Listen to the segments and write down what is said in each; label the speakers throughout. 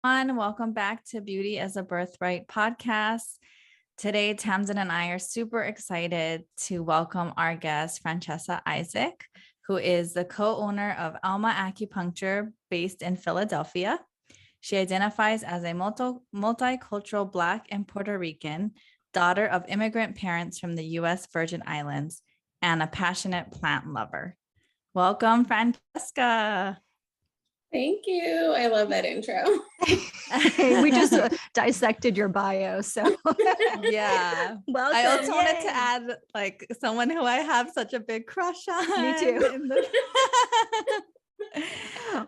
Speaker 1: Welcome back to Beauty as a Birthright podcast. Today, Tamsin and I are super excited to welcome our guest, Franchesca Isaac, who is the co-owner of Alma Acupuncture based in Philadelphia. She identifies as a multicultural Black and Puerto Rican, daughter of immigrant parents from the U.S. Virgin Islands, and a passionate plant lover. Welcome, Franchesca.
Speaker 2: Thank you. I love that intro.
Speaker 3: We just dissected your bio. So
Speaker 1: yeah.
Speaker 3: Welcome.
Speaker 1: I also wanted to add like someone who I have such a big crush on.
Speaker 3: Me too.
Speaker 1: Me
Speaker 3: too.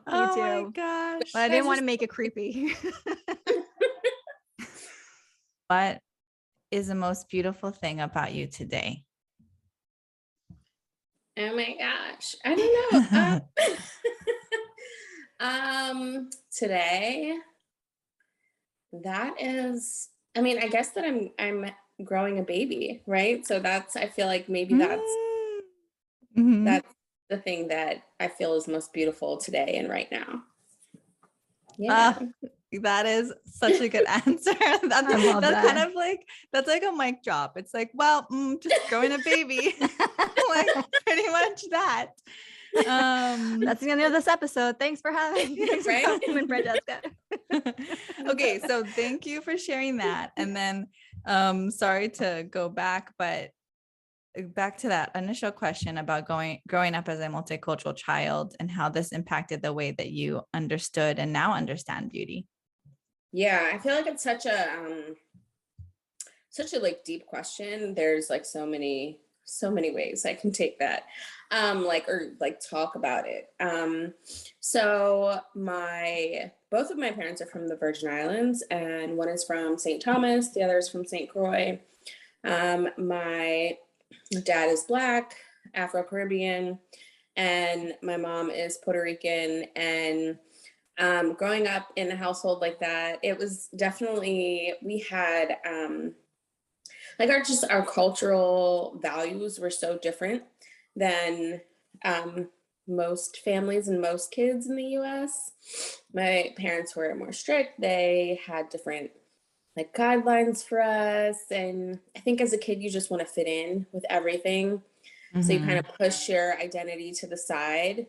Speaker 1: My gosh.
Speaker 3: But I didn't want to make it creepy.
Speaker 1: What is the most beautiful thing about you today?
Speaker 2: Oh my gosh. I don't know. Today, that is, I guess that I'm growing a baby, right? So I feel like maybe that's the thing that I feel is most beautiful today and right now.
Speaker 1: Yeah. That is such a good answer. That's kind of like, that's like a mic drop. It's like, well, just growing a baby. Like pretty much that.
Speaker 3: That's the end of this episode. Thanks for having me, Franchesca.
Speaker 1: Okay, so thank you for sharing that. And then sorry to go back, but back to that initial question about growing up as a multicultural child and how this impacted the way that you understood and now understand beauty.
Speaker 2: Yeah, I feel like it's such a like deep question. There's like so many ways I can take that, talk about it. So both of my parents are from the Virgin Islands, and one is from St. Thomas, the other is from St. Croix. My dad is Black, Afro-Caribbean, and my mom is Puerto Rican. And growing up in a household like that, it was definitely, we had our cultural values were so different than most families and most kids in the US. My parents were more strict. They had different like guidelines for us. And I think as a kid, you just want to fit in with everything. Mm-hmm. So you kind of push your identity to the side.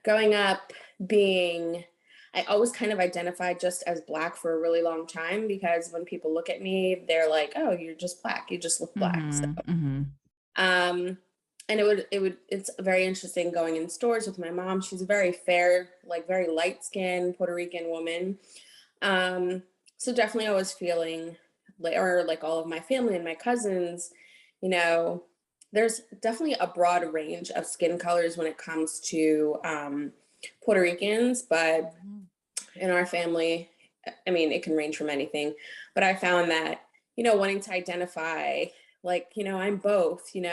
Speaker 2: Growing up I always kind of identified just as Black for a really long time, because when people look at me, they're like, oh, you're just Black. You just look Black.
Speaker 1: Mm-hmm.
Speaker 2: So, and it's very interesting going in stores with my mom. She's a very fair, like very light skinned Puerto Rican woman. So definitely I was feeling like all of my family and my cousins, there's definitely a broad range of skin colors when it comes to Puerto Ricans, but in our family, it can range from anything. But I found that, wanting to identify, like, I'm both, and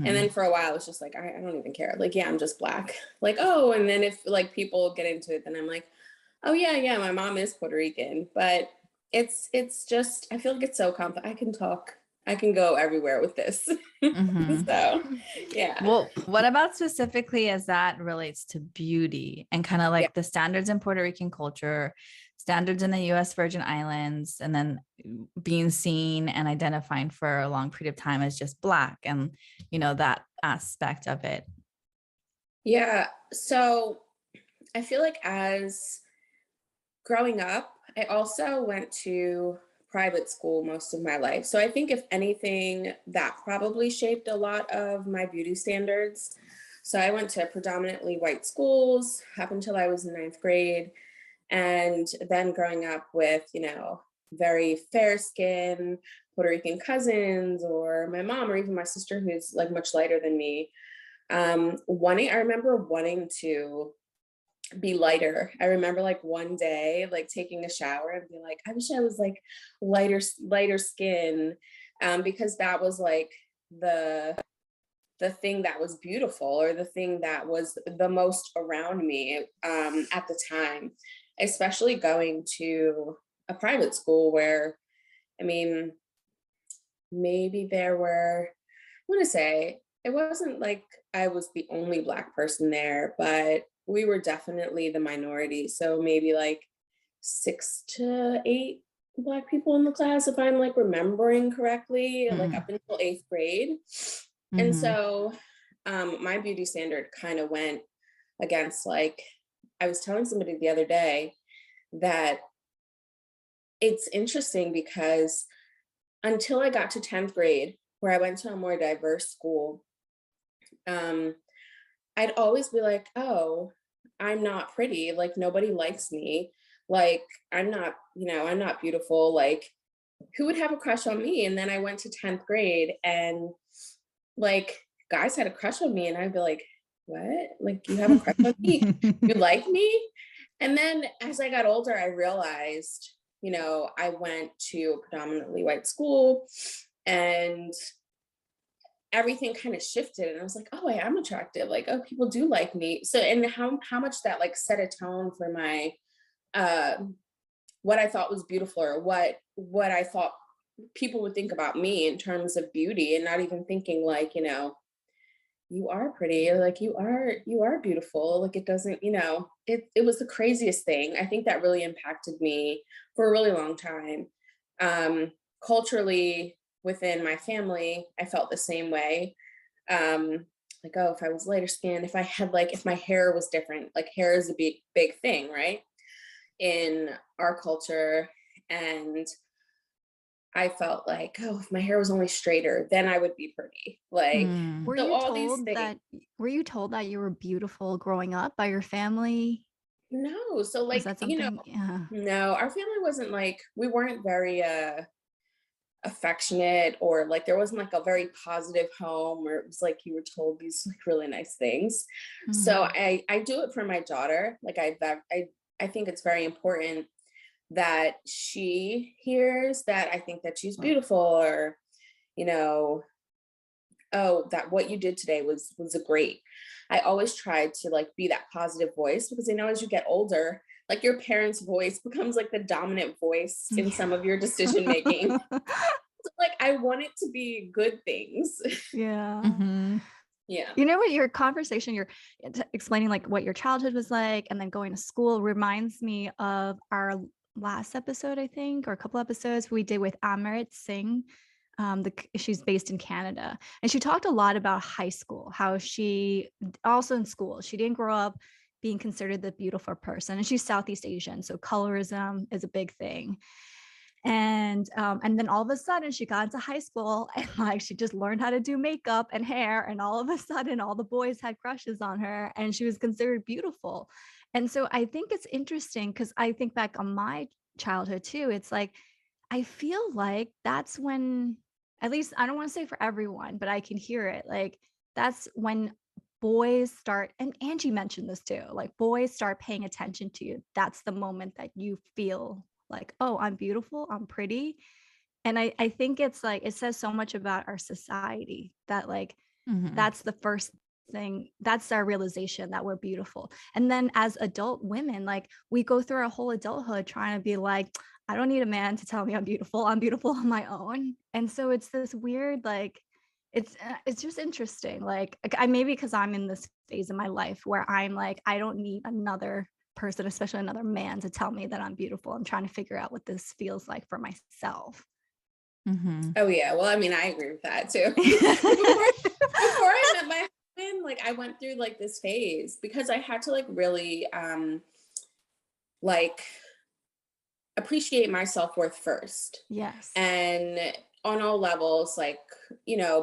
Speaker 2: then for a while, it's just like, I don't even care. Like, yeah, I'm just Black. Like, oh, and then if like people get into it, then I'm like, oh yeah, my mom is Puerto Rican. But it's just, I feel like it's so complex. I can go everywhere with this. So, yeah.
Speaker 1: Well, what about specifically as that relates to beauty and kind of like the standards in Puerto Rican culture, standards in the U.S. Virgin Islands, and then being seen and identifying for a long period of time as just Black and, that aspect of it?
Speaker 2: Yeah. So I feel like as growing up, I also went to private school most of my life. So I think if anything, that probably shaped a lot of my beauty standards. So I went to predominantly white schools up until I was in 9th grade. And then growing up with, very fair skin Puerto Rican cousins, or my mom, or even my sister, who's like much lighter than me. I remember wanting to be lighter. I remember like one day, like taking a shower and being like, I wish I was like lighter skin, because that was like the thing that was beautiful, or the thing that was the most around me at the time, especially going to a private school where, maybe there were, I want to say, it wasn't like I was the only Black person there, but we were definitely the minority. So maybe like 6 to 8 Black people in the class, if I'm like remembering correctly, like up until 8th grade. And so my beauty standard kind of went against, like, I was telling somebody the other day that it's interesting because until I got to 10th grade, where I went to a more diverse school, I'd always be like, oh, I'm not pretty. Like, nobody likes me. Like, I'm not, I'm not beautiful. Like, who would have a crush on me? And then I went to 10th grade and like guys had a crush on me and I'd be like, what? Like, you have a crush on me? You like me? And then as I got older, I realized, I went to a predominantly white school and everything kind of shifted. And I was like, oh, I am attractive. Like, oh, people do like me. So, and how much that like set a tone for my, what I thought was beautiful, or what I thought people would think about me in terms of beauty, and not even thinking like, you are pretty, or like you are beautiful. Like, it doesn't, it was the craziest thing. I think that really impacted me for a really long time. Culturally within my family, I felt the same way. Like, oh, if I was lighter skinned, if I had like, if my hair was different, like hair is a big thing, right? In our culture. And I felt like, oh, if my hair was only straighter, then I would be pretty. Like,
Speaker 3: Were
Speaker 2: so
Speaker 3: you
Speaker 2: all these
Speaker 3: told
Speaker 2: things.
Speaker 3: that you were beautiful growing up by your family?
Speaker 2: No. So
Speaker 3: Was
Speaker 2: like,
Speaker 3: that something? Yeah.
Speaker 2: no, our family wasn't like, we weren't very affectionate, or like there wasn't like a very positive home where it was like you were told these like really nice things. So I do it for my daughter. Like I think it's very important that she hears that I think that she's beautiful, or, oh, that what you did today was a great. I always tried to like be that positive voice, because as you get older, like your parents' voice becomes like the dominant voice in some of your decision making. So, like, I want it to be good things.
Speaker 3: Yeah.
Speaker 2: Yeah.
Speaker 3: What your conversation, you're explaining like what your childhood was like and then going to school reminds me of our last episode, I think, or a couple episodes we did with Amrit Singh. She's based in Canada, and she talked a lot about high school, how she also in school, she didn't grow up being considered the beautiful person, and she's Southeast Asian, so colorism is a big thing. And then all of a sudden she got into high school and like she just learned how to do makeup and hair, and all of a sudden all the boys had crushes on her and she was considered beautiful. And so I think it's interesting because I think back on my childhood too. It's like I feel like that's when, at least I don't want to say for everyone, but I can hear it, like that's when boys start, and Angie mentioned this too, like boys start paying attention to you. That's the moment that you feel like, oh, I'm beautiful, I'm pretty. And I think it's like, it says so much about our society that like, that's the first thing, that's our realization that we're beautiful. And then as adult women, like we go through our whole adulthood trying to be like, I don't need a man to tell me I'm beautiful on my own. And so it's this weird, like, it's just interesting. Like I maybe because I'm in this phase of my life where I'm like, I don't need another person, especially another man, to tell me that I'm beautiful. I'm trying to figure out what this feels like for myself.
Speaker 2: Oh yeah. Well, I mean, I agree with that too. before I met my husband, like I went through like this phase because I had to like really like appreciate my self-worth first.
Speaker 3: Yes.
Speaker 2: And on all levels, like,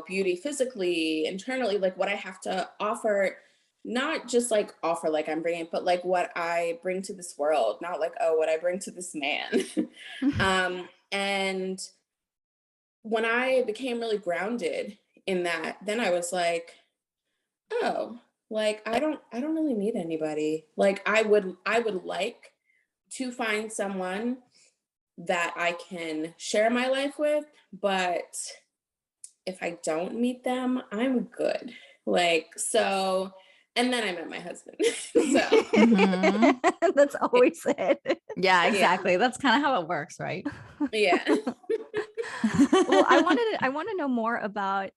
Speaker 2: beauty, physically, internally, like what I have to offer, not just like offer, like I'm bringing, but like what I bring to this world, not like, oh, what I bring to this man. And when I became really grounded in that, then I was like, oh, like I don't really need anybody. Like I would like to find someone that I can share my life with, but if I don't meet them, I'm good. Like, so, and then I met my husband. So
Speaker 3: That's always it.
Speaker 1: Yeah, exactly. Yeah. That's kind of how it works, right?
Speaker 2: Yeah.
Speaker 3: Well, I want to know more about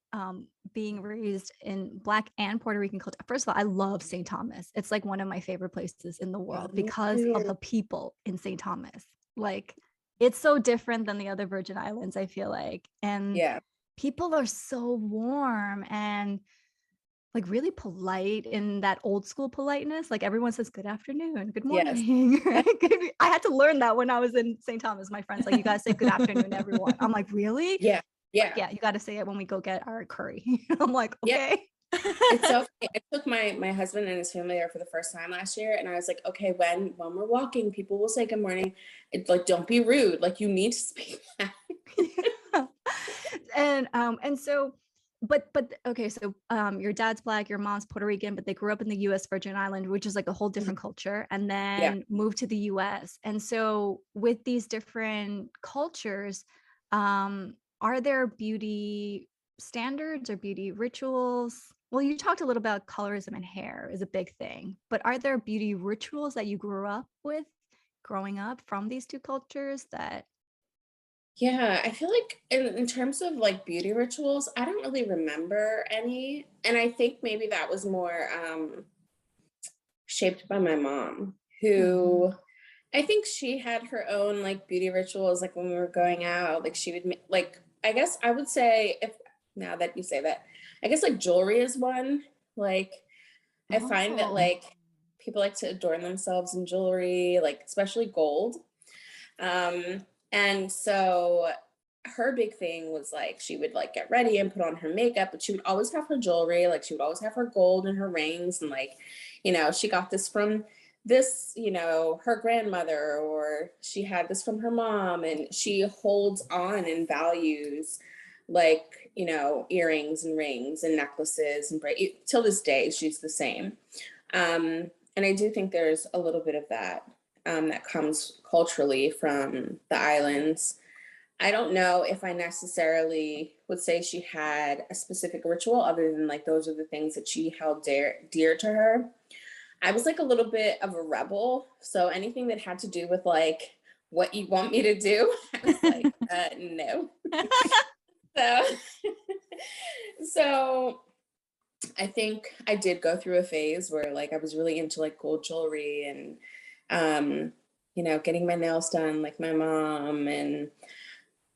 Speaker 3: being raised in Black and Puerto Rican culture. First of all, I love St. Thomas. It's like one of my favorite places in the world because of the people in St. Thomas. Like, it's so different than the other Virgin Islands, I feel like. And people are so warm and like really polite in that old school politeness. Like everyone says good afternoon, good morning. Right? I had to learn that when I was in St. Thomas. My friends like, you guys say good afternoon, everyone. I'm like, really?
Speaker 2: Yeah.
Speaker 3: Like, yeah, you got to say it when we go get our curry. I'm like, okay.
Speaker 2: It's so funny. I took my husband and his family there for the first time last year, and I was like, okay, when we're walking, people will say good morning. It's like, don't be rude. Like, you need to speak back.
Speaker 3: And so, but okay, so your dad's Black, your mom's Puerto Rican, but they grew up in the U.S. Virgin Island, which is like a whole different culture, and then moved to the U.S. And so, with these different cultures, are there beauty standards or beauty rituals? Well, you talked a little about colorism and hair is a big thing, but are there beauty rituals that you grew up with growing up from these two cultures that?
Speaker 2: Yeah, I feel like in terms of like beauty rituals, I don't really remember any. And I think maybe that was more shaped by my mom, who I think she had her own like beauty rituals, like when we were going out, like she would like, I guess I would say, if now that you say that, I guess like jewelry is one. Like I find that like people like to adorn themselves in jewelry, like especially gold. And so her big thing was like she would like get ready and put on her makeup, but she would always have her jewelry, like she would always have her gold and her rings, and like, you know, she got this from this, you know, her grandmother, or she had this from her mom, and she holds on and values like, you know, earrings and rings and necklaces and till this day she's the same. And I do think there's a little bit of that that comes culturally from the islands. I don't know if I necessarily would say she had a specific ritual other than like those are the things that she held dear to her. I was like a little bit of a rebel. So anything that had to do with like what you want me to do, I was like, no. So I think I did go through a phase where like I was really into like gold jewelry and you know, getting my nails done like my mom. And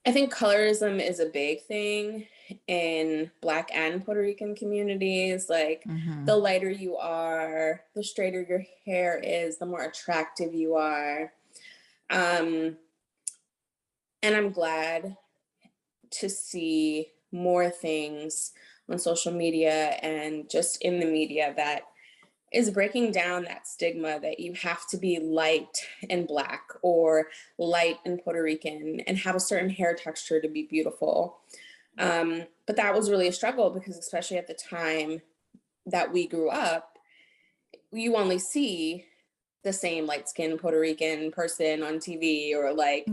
Speaker 2: I think colorism is a big thing in Black and Puerto Rican communities. Like the lighter you are, the straighter your hair is, the more attractive you are. And I'm glad to see more things on social media and just in the media that is breaking down that stigma that you have to be light and Black or light and Puerto Rican and have a certain hair texture to be beautiful. But that was really a struggle because especially at the time that we grew up, you only see the same light-skinned Puerto Rican person on TV or like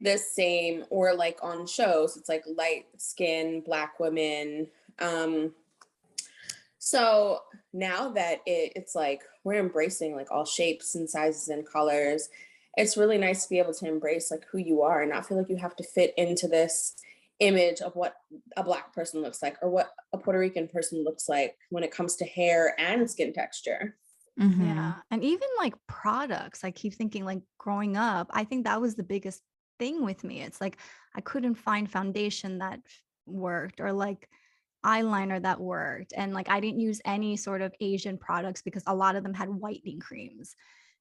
Speaker 2: the same, or like on shows, it's like light-skinned Black women. So now that it's like we're embracing like all shapes and sizes and colors, it's really nice to be able to embrace like who you are and not feel like you have to fit into this image of what a Black person looks like or what a Puerto Rican person looks like when it comes to hair and skin texture.
Speaker 3: Yeah. And even like products, I keep thinking like growing up, I think that was the biggest thing with me. It's like I couldn't find foundation that worked or like eyeliner that worked, and like I didn't use any sort of Asian products because a lot of them had whitening creams,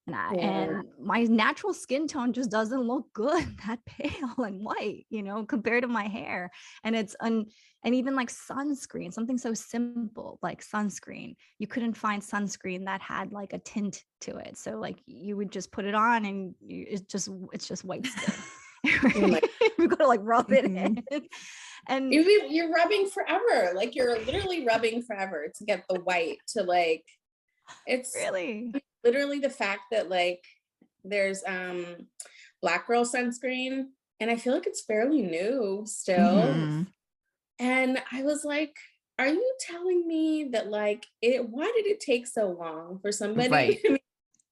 Speaker 3: and my natural skin tone just doesn't look good that pale and white, you know, compared to my hair. And it's and even like sunscreen, something so simple like sunscreen, you couldn't find sunscreen that had like a tint to it, so like you would just put it on and it's just white skin. Right? You gotta like rub it in. And
Speaker 2: you're rubbing forever. Like you're literally rubbing forever to get the white to like, it's
Speaker 3: really
Speaker 2: literally the fact that like there's Black girl sunscreen and I feel like it's fairly new still. And I was like, are you telling me that like why did it take so long for somebody?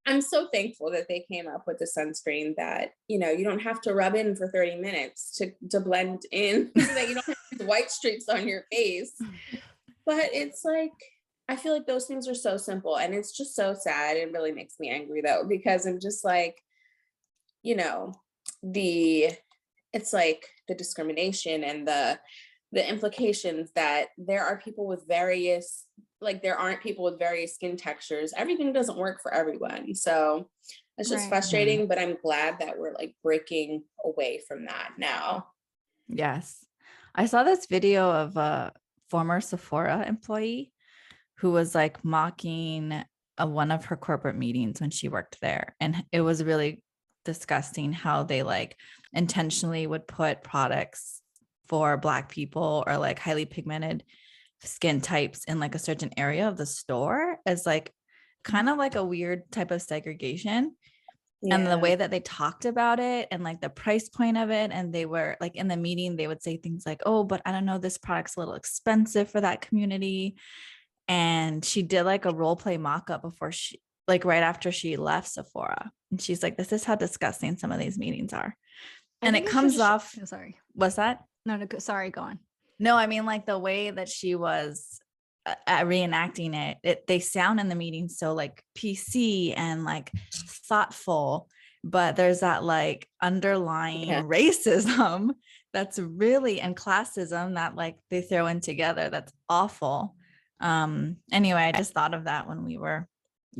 Speaker 2: I'm so thankful that they came up with the sunscreen that, you know, you don't have to rub in for 30 minutes to blend in, so that you don't have to white streaks on your face. But it's like, I feel like those things are so simple, and it's just so sad. It really makes me angry though, because I'm just like, you know, it's like the discrimination and the implications that there are people with various, like there aren't people with various skin textures. Everything doesn't work for everyone. So it's just frustrating, but I'm glad that we're like breaking away from that now.
Speaker 1: Yes. I saw this video of a former Sephora employee who was like mocking one of her corporate meetings when she worked there. And it was really disgusting how they like intentionally would put products for Black people or like highly pigmented skin types in like a certain area of the store as like kind of like a weird type of segregation.
Speaker 2: Yeah.
Speaker 1: And the way that they talked about it and like the price point of it. And they were like in the meeting, they would say things like, oh, but I don't know, this product's a little expensive for that community. And she did like a role play mock-up before she, like right after she left Sephora. And she's like, this is how disgusting some of these meetings are. And it comes off.
Speaker 3: Oh, sorry.
Speaker 1: What's that?
Speaker 3: No, sorry, go on.
Speaker 1: No, I mean like the way that she was reenacting it, they sound in the meeting so like PC and like thoughtful, but there's that like underlying racism that's really, and classism that like they throw in together. That's awful. Anyway, I just thought of that when we were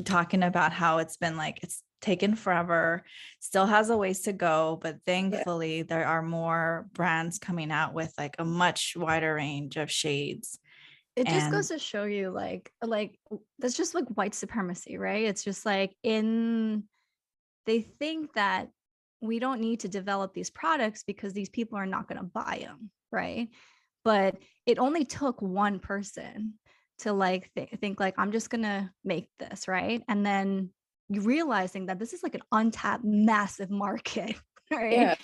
Speaker 1: talking about how it's been like, it's taken forever, still has a ways to go, but thankfully there are more brands coming out with like a much wider range of shades.
Speaker 3: It just goes to show you like that's just like white supremacy, right? It's just like they think that we don't need to develop these products because these people are not going to buy them, right? But it only took one person to like think like, I'm just going to make this, right? And then you realizing that this is like an untapped massive market, right?
Speaker 2: Yeah.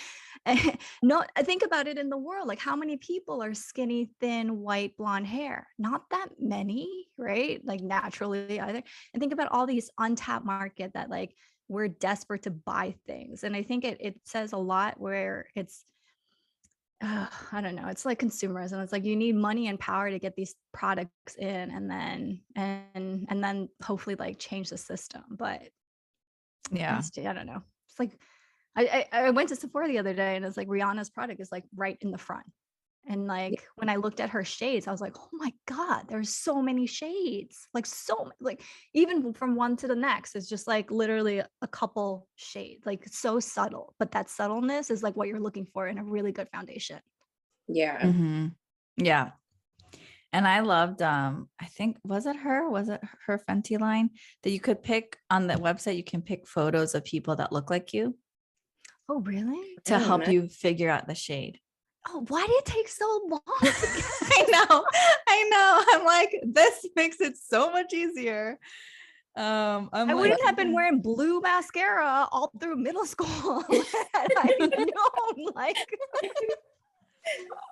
Speaker 3: No, I think about it in the world, like how many people are skinny, thin, white, blonde hair? Not that many, right? Like naturally either. And think about all these untapped market that like we're desperate to buy things. And I think it says a lot where it's, I don't know, it's like consumerism. It's like you need money and power to get these products in and then hopefully like change the system. But
Speaker 1: yeah,
Speaker 3: I don't know. It's like, I went to Sephora the other day and it's like Rihanna's product is like right in the front. And like when I looked at her shades, I was like, oh my God, there's so many shades. Like even from one to the next, it's just like literally a couple shades, like so subtle. But that subtleness is like what you're looking for in a really good foundation.
Speaker 2: Yeah.
Speaker 1: Mm-hmm. Yeah. And I loved, I think, was it her Fenty line that you could pick on the website? You can pick photos of people that look like you.
Speaker 3: Oh, really?
Speaker 1: To help you figure out the shade.
Speaker 3: Oh, why did it take so long?
Speaker 1: I know. I'm like, this makes it so much easier. I
Speaker 3: wouldn't have been wearing blue mascara all through middle school. I know, like.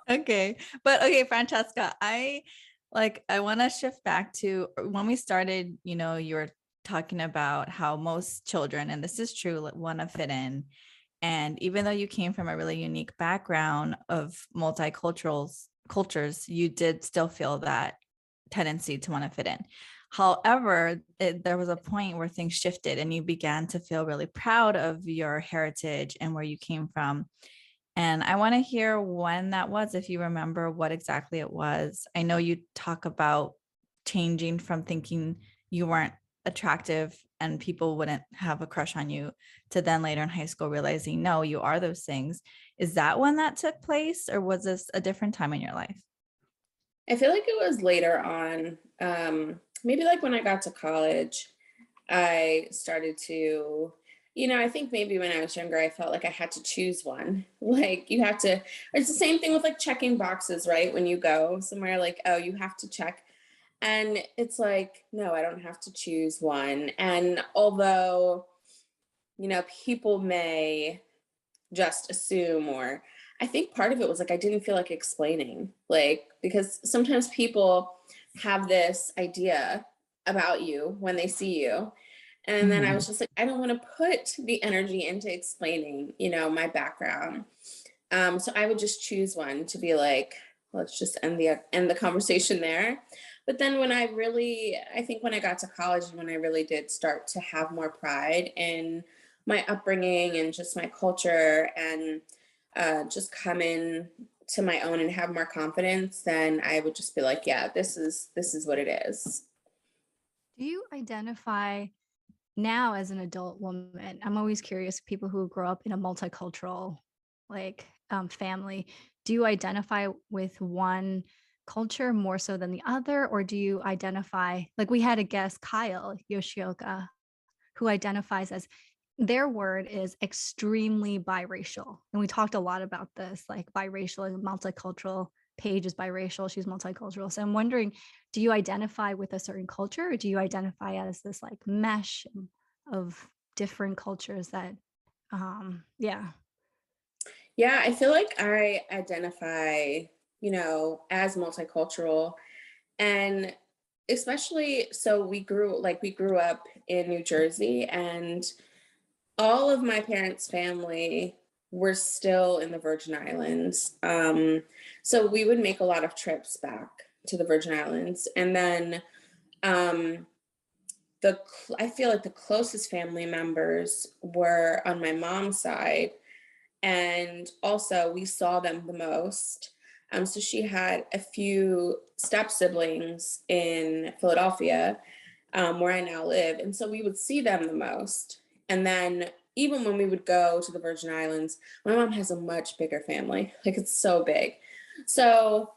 Speaker 1: Okay. But okay, Franchesca, I want to shift back to when we started, you were talking about how most children, and this is true, want to fit in. And even though you came from a really unique background of multicultural cultures, you did still feel that tendency to want to fit in. However, there was a point where things shifted and you began to feel really proud of your heritage and where you came from. And I want to hear when that was, if you remember what exactly it was. I know you talk about changing from thinking you weren't attractive and people wouldn't have a crush on you to then later in high school realizing, no, you are those things. Is that when that took place, or was this a different time in your life?
Speaker 2: I feel like it was later on. Maybe like when I got to college, I started to, I think maybe when I was younger, I felt like I had to choose one. Like you have to, it's the same thing with like checking boxes, right? When you go somewhere, like, oh, you have to check. And it's like, no, I don't have to choose one. And although, people may just assume, or I think part of it was like, I didn't feel like explaining, like, because sometimes people have this idea about you when they see you. And then I was just like, I don't want to put the energy into explaining, my background. So I would just choose one to be like, let's just end the conversation there. But then I think when I got to college, when I really did start to have more pride in my upbringing and just my culture, and just come in to my own and have more confidence, then I would just be like, yeah, this is what it is.
Speaker 3: Do you identify now as an adult woman? I'm always curious, people who grow up in a multicultural family, do you identify with one culture more so than the other? Or do you identify, like we had a guest, Kyle Yoshioka, who identifies as, their word is extremely biracial. And we talked a lot about this, like biracial and multicultural. Paige is biracial, she's multicultural. So I'm wondering, do you identify with a certain culture, or do you identify as this like mesh of different cultures that, yeah.
Speaker 2: Yeah, I feel like I identify, as multicultural, and especially so we grew up in New Jersey, and all of my parents' family were still in the Virgin Islands. So we would make a lot of trips back to the Virgin Islands. And then I feel like the closest family members were on my mom's side. And also we saw them the most. So she had a few step siblings in Philadelphia, where I now live. And so we would see them the most. And then even when we would go to the Virgin Islands, my mom has a much bigger family. Like, it's so big. So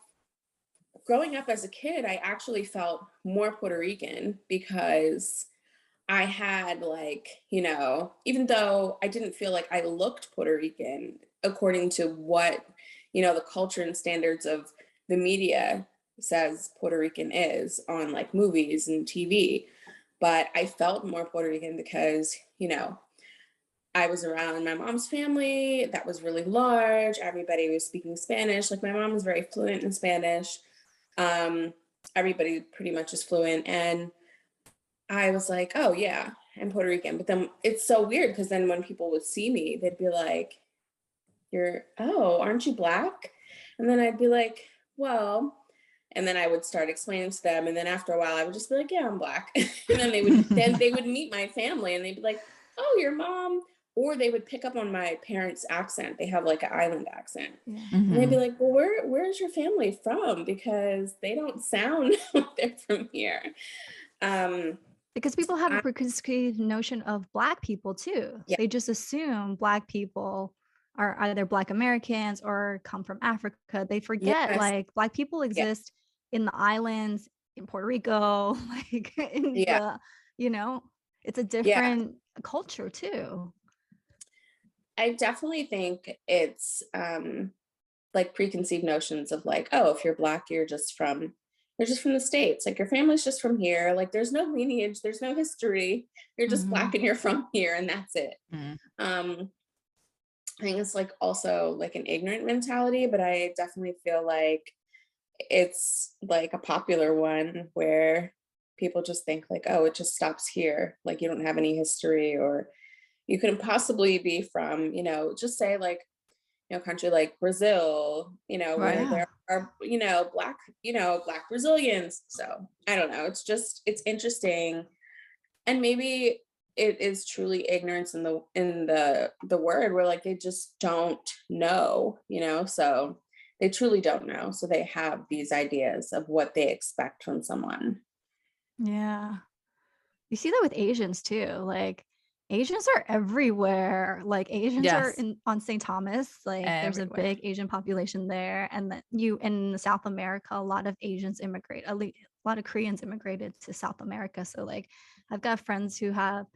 Speaker 2: growing up as a kid, I actually felt more Puerto Rican because I had even though I didn't feel like I looked Puerto Rican according to what, the culture and standards of the media says Puerto Rican is on like movies and TV. But I felt more Puerto Rican because, I was around my mom's family that was really large. Everybody was speaking Spanish. Like, my mom was very fluent in Spanish. Everybody pretty much is fluent. And I was like, oh yeah, I'm Puerto Rican. But then it's so weird because then when people would see me, they'd be like, aren't you Black? And then I'd be like, well, and then I would start explaining to them. And then after a while, I would just be like, yeah, I'm Black. And then they would meet my family and they'd be like, oh, your mom. Or they would pick up on my parents' accent. They have like an island accent. Yeah. And they'd be like, well, where's your family from? Because they don't sound like they're from here.
Speaker 3: Because people have a preconceived notion of Black people too. Yeah. They just assume Black people are either Black Americans or come from Africa. They forget like Black people exist in the islands, in Puerto Rico, like in the, it's a different culture too.
Speaker 2: I definitely think it's like preconceived notions of like, oh, if you're Black, you're just from the States. Like, your family's just from here. Like, there's no lineage, there's no history. You're just Black and you're from here, and that's it. I think it's like also like an ignorant mentality, but I definitely feel like it's like a popular one where people just think like, oh, it just stops here. Like, you don't have any history, or you couldn't possibly be from, just say like, country like Brazil, where there are, Black Brazilians. So I don't know. It's interesting. And maybe it is truly ignorance in the word, where like they just don't know, so they truly don't know. So they have these ideas of what they expect from someone.
Speaker 3: Yeah. You see that with Asians too. Like, Asians are everywhere. Like, Asians are on St. Thomas. Like, there's a big Asian population there. And then in South America, a lot of Asians immigrate. A lot of Koreans immigrated to South America. So like, I've got friends who have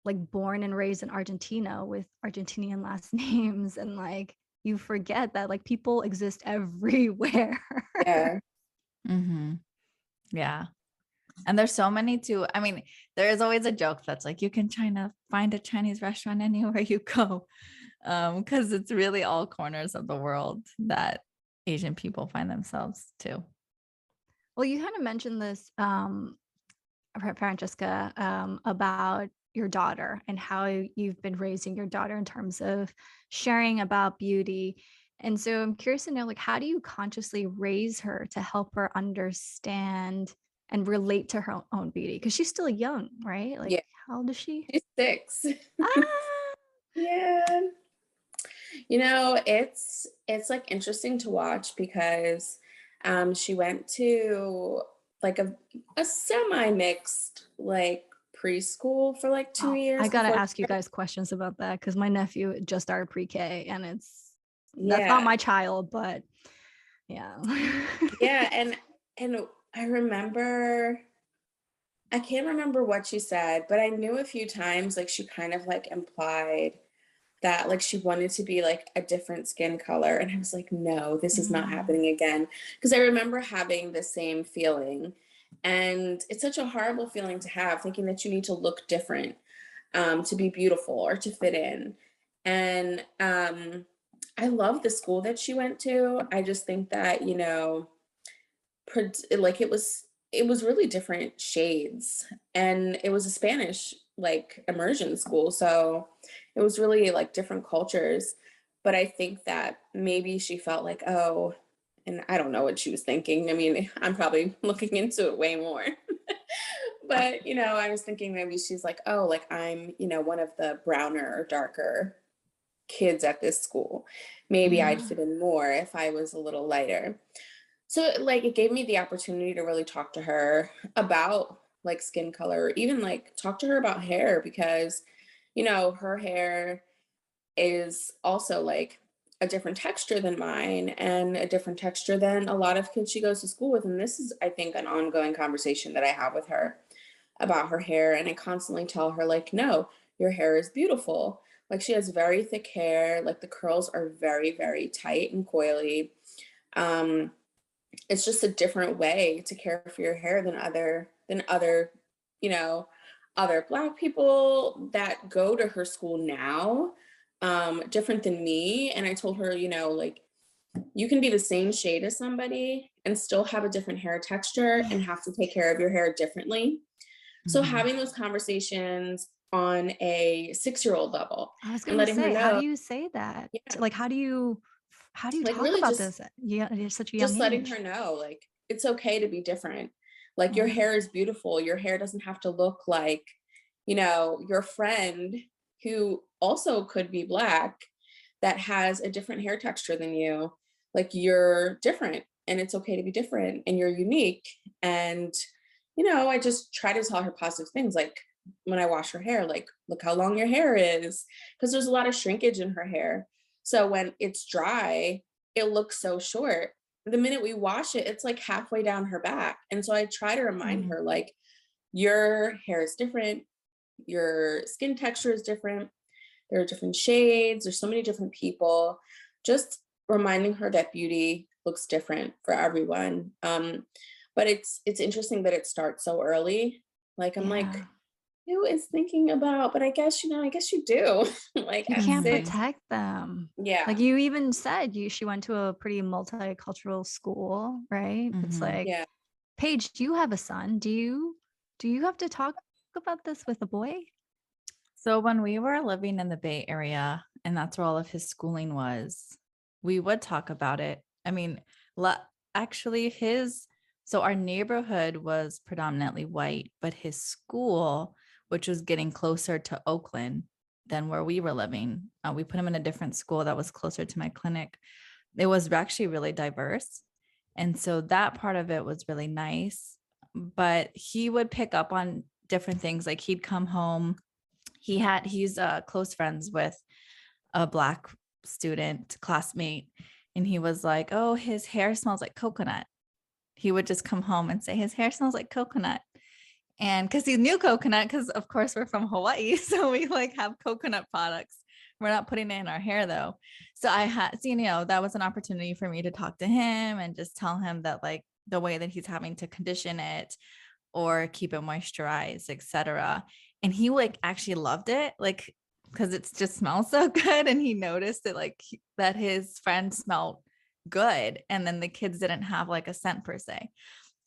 Speaker 3: like born and raised in Argentina with Argentinian last names. And like, you forget that like people exist everywhere.
Speaker 2: Yeah.
Speaker 1: Yeah. And there's so many too. I mean, there is always a joke that's like, you can find a Chinese restaurant anywhere you go. Because it's really all corners of the world that Asian people find themselves too.
Speaker 3: Well, you kind of mentioned this, Franchesca, about your daughter and how you've been raising your daughter in terms of sharing about beauty. And so I'm curious to know, like, how do you consciously raise her to help her understand and relate to her own beauty? Because she's still young, right? Like,
Speaker 2: Yeah,
Speaker 3: how old is she?
Speaker 2: she's 6.
Speaker 3: Ah,
Speaker 2: Yeah. It's like interesting to watch because she went to like a semi-mixed like preschool for like 2
Speaker 3: oh, I
Speaker 2: years
Speaker 3: gotta
Speaker 2: before.
Speaker 3: ask you guys questions about that because my nephew just started pre-K and that's not
Speaker 2: Yeah.
Speaker 3: my child, but yeah.
Speaker 2: Yeah, and I remember I can't remember what she said, but I knew a few times like she kind of like implied that like she wanted to be like a different skin color, and I was like, no, this is not
Speaker 3: Mm,
Speaker 2: happening again, because I remember having the same feeling, and it's such a horrible feeling to have, thinking that you need to look different to be beautiful or to fit in. And I love the school that she went to. I just think that, like it was really different shades, and it was a Spanish like immersion school, so it was really like different cultures. But I think that maybe she felt like, oh, and I don't know what she was thinking. I mean, I'm probably looking into it way more. But I was thinking maybe she's like, oh, like I'm one of the browner or darker kids at this school, maybe I'd
Speaker 3: yeah.
Speaker 2: fit in more if I was a little lighter. So like it gave me the opportunity to really talk to her about like skin color, or even like talk to her about hair, because her hair is also like a different texture than mine, and a different texture than a lot of kids she goes to school with. And this is, I think, an ongoing conversation that I have with her about her hair. And I constantly tell her like, no, your hair is beautiful. Like she has very thick hair, like the curls are very, very tight and coily. um it's just a different way to care for your hair than other you know other Black people that go to her school now, different than me. And I told her, like, you can be the same shade as somebody and still have a different hair texture and have to take care of your hair differently. So
Speaker 1: Mhm.
Speaker 2: having those conversations on a 6-year-old level
Speaker 3: I was
Speaker 2: and
Speaker 3: gonna
Speaker 2: letting her
Speaker 3: say, how do
Speaker 2: know,
Speaker 3: you say that?
Speaker 2: yeah,
Speaker 3: Like, how do you
Speaker 2: like
Speaker 3: talk
Speaker 2: really
Speaker 3: about
Speaker 2: just
Speaker 3: this at such a young
Speaker 2: just letting her
Speaker 3: age?
Speaker 2: know, like, it's okay to be different. Like, your
Speaker 3: Yeah.
Speaker 2: hair is beautiful. Your hair doesn't have to look like, your friend who also could be Black that has a different hair texture than you. Like, you're different and it's okay to be different and you're unique. And, I just try to tell her positive things. Like, when I wash her hair, like, look how long your hair is. Because there's a lot of shrinkage in her hair. So when it's dry, it looks so short. The minute we wash it, it's like halfway down her back. And so I try to remind
Speaker 1: Mhm.
Speaker 2: her, like, your hair is different, your skin texture is different, there are different shades, there's so many different people. Just reminding her that beauty looks different for everyone. But it's interesting that it starts so early. Like, I'm like,
Speaker 3: Yeah.
Speaker 2: who is thinking about, but I guess you do. Like
Speaker 3: You
Speaker 2: at
Speaker 3: can't
Speaker 1: Mhm.
Speaker 2: 6.
Speaker 3: protect them. Like
Speaker 2: Yeah.
Speaker 3: you even said she went to a pretty multicultural school, right? It's
Speaker 1: Mhm.
Speaker 3: like,
Speaker 2: Yeah.
Speaker 3: Paige, do you have a son? Do you have to talk about this with a boy?
Speaker 1: So when we were living in the Bay Area, and that's where all of his schooling was, we would talk about it. I mean, la- actually, so our neighborhood was predominantly white, but his school, which was getting closer to Oakland than where we were living, we put him in a different school that was closer to my clinic. It was actually really diverse. And so that part of it was really nice. But he would pick up on different things. Like he'd come home, he's close friends with a Black student classmate, and he was like, oh, his hair smells like coconut. He would just come home and say his hair smells like coconut. And because he knew coconut, because of course we're from Hawaii, so we like have coconut products. We're not putting it in our hair though. So I had seen, that was an opportunity for me to talk to him and just tell him that like the way that he's having to condition it or keep it moisturized, etc. And he like actually loved it, like because it just smells so good. And he noticed it like that his friend smelled good, and then the kids didn't have like a scent per se.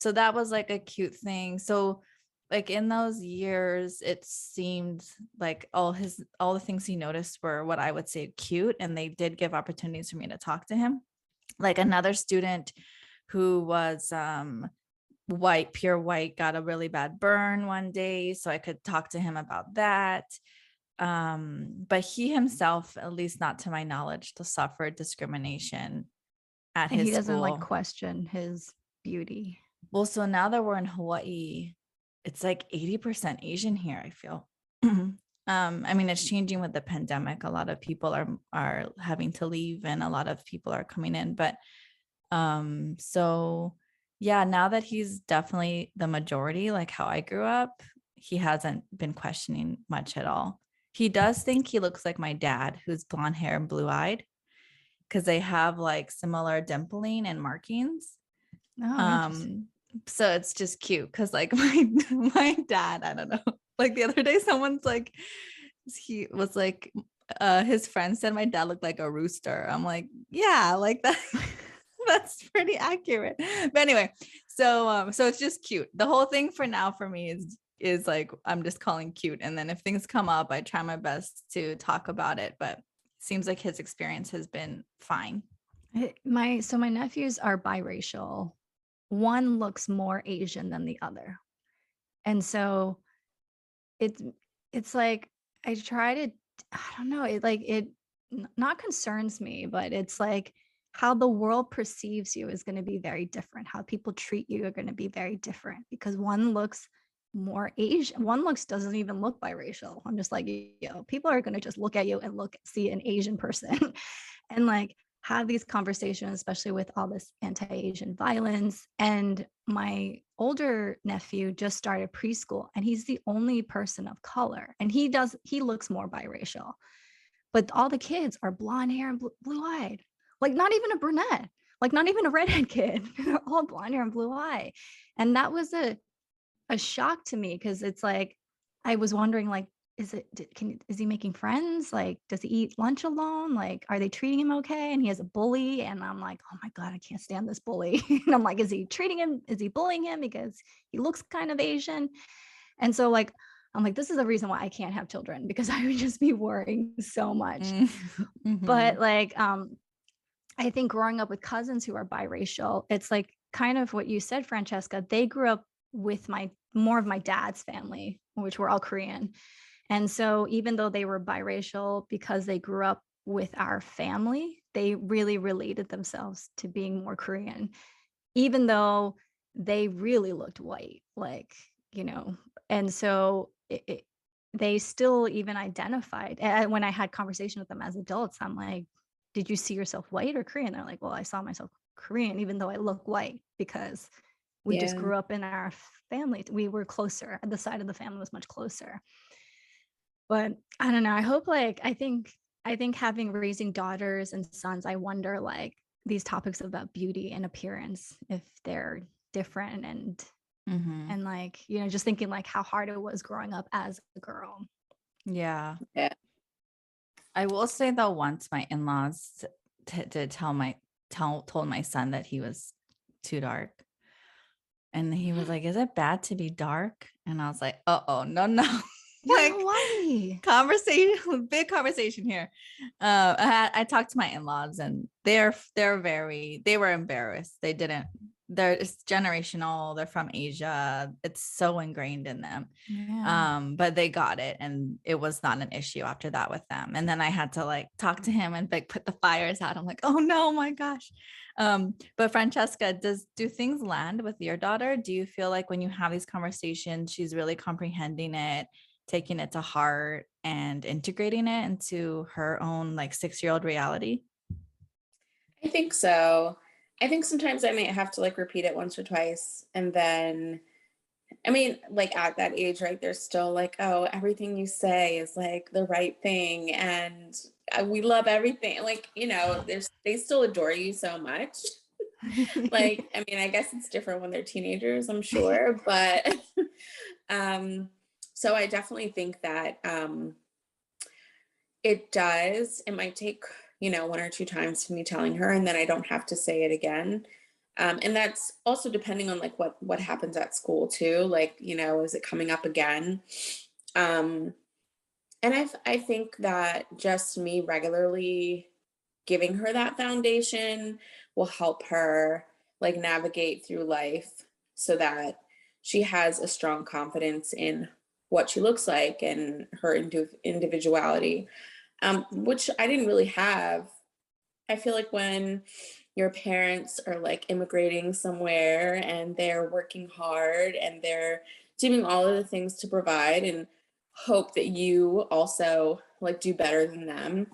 Speaker 1: So that was like a cute thing. So like in those years, it seemed like all the things he noticed were what I would say cute, and they did give opportunities for me to talk to him. Like another student who was white, pure white, got a really bad burn one day, so I could talk to him about that. But he himself, at least not to my knowledge, suffered discrimination at
Speaker 3: And he
Speaker 1: his
Speaker 3: doesn't like
Speaker 1: school.
Speaker 3: question his beauty.
Speaker 1: Well, so now that we're in Hawaii, it's like 80% Asian here, I feel. I mean, it's changing with the pandemic. A lot of people are having to leave and a lot of people are coming in. But so yeah, now that he's definitely the majority, like how I grew up, he hasn't been questioning much at all. He does think he looks like my dad, who's blonde hair and blue eyed, because they have like similar dimpling and markings.
Speaker 3: Oh, interesting.
Speaker 1: So it's just cute because like my dad, I don't know, like the other day someone's like, he was like, his friend said my dad looked like a rooster. I'm like, yeah, like that. That's pretty accurate. But anyway, so it's just cute. The whole thing for now for me is like, I'm just calling cute, and then if things come up, I try my best to talk about it, but it seems like his experience has been fine.
Speaker 3: My nephews are biracial. One looks more Asian than the other. And so it's like I try to, I don't know, it not concerns me, but it's like how the world perceives you is going to be very different. How people treat you are going to be very different because one looks more Asian, doesn't even look biracial. I'm just like, people are going to just look at you and see an Asian person and like have these conversations, especially with all this anti-Asian violence. And my older nephew just started preschool and he's the only person of color, and he looks more biracial, but all the kids are blonde hair and blue-eyed, like not even a brunette, like not even a redhead kid. They're all blonde hair and blue eye. And that was a shock to me because it's like I was wondering, like, is he making friends? Like, does he eat lunch alone? Like, are they treating him okay? And he has a bully, and I'm like, oh my god, I can't stand this bully. And I'm like, is he bullying him because he looks kind of Asian? And so like I'm like, this is the reason why I can't have children, because I would just be worrying so much.
Speaker 1: Mm-hmm.
Speaker 3: But like I think growing up with cousins who are biracial, it's like kind of what you said, Franchesca. They grew up with more of my dad's family, which were all Korean. And so even though they were biracial, because they grew up with our family, they really related themselves to being more Korean, even though they really looked white, like, and so they still even identified. And when I had conversation with them as adults, I'm like, did you see yourself white or Korean? They're like, well, I saw myself Korean, even though I look white, because we just grew up in our family. We were closer. The side of the family was much closer. But I don't know. I hope, like, I think raising daughters and sons, I wonder, like, these topics about beauty and appearance, if they're different, and like, just thinking like how hard it was growing up as a girl.
Speaker 1: Yeah.
Speaker 2: Yeah.
Speaker 1: I will say though, once my in-laws told my son that he was too dark. And he was like, is it bad to be dark? And I was like, oh, no.
Speaker 3: Like, Hawaii.
Speaker 1: Big conversation here. I talked to my in-laws and they were embarrassed. It's generational. They're from Asia. It's so ingrained in them.
Speaker 3: Yeah.
Speaker 1: But they got it and it was not an issue after that with them. And then I had to like talk to him and like put the fires out. I'm like, oh no, my gosh. But Franchesca, do things land with your daughter? Do you feel like when you have these conversations, she's really comprehending it, taking it to heart, and integrating it into her own like 6-year-old reality?
Speaker 2: I think so. I think sometimes I might have to like repeat it once or twice. And then, I mean, like at that age, right, they're still like, oh, everything you say is like the right thing. And we love everything. Like, they still adore you so much. Like, I mean, I guess it's different when they're teenagers, I'm sure. But so I definitely think that it might take, 1 or 2 times to me telling her, and then I don't have to say it again. And that's also depending on like what happens at school too. Like, is it coming up again? Um, and I think that just me regularly giving her that foundation will help her like navigate through life so that she has a strong confidence in what she looks like and her individuality, which I didn't really have. I feel like when your parents are like immigrating somewhere and they're working hard and they're doing all of the things to provide and hope that you also like do better than them,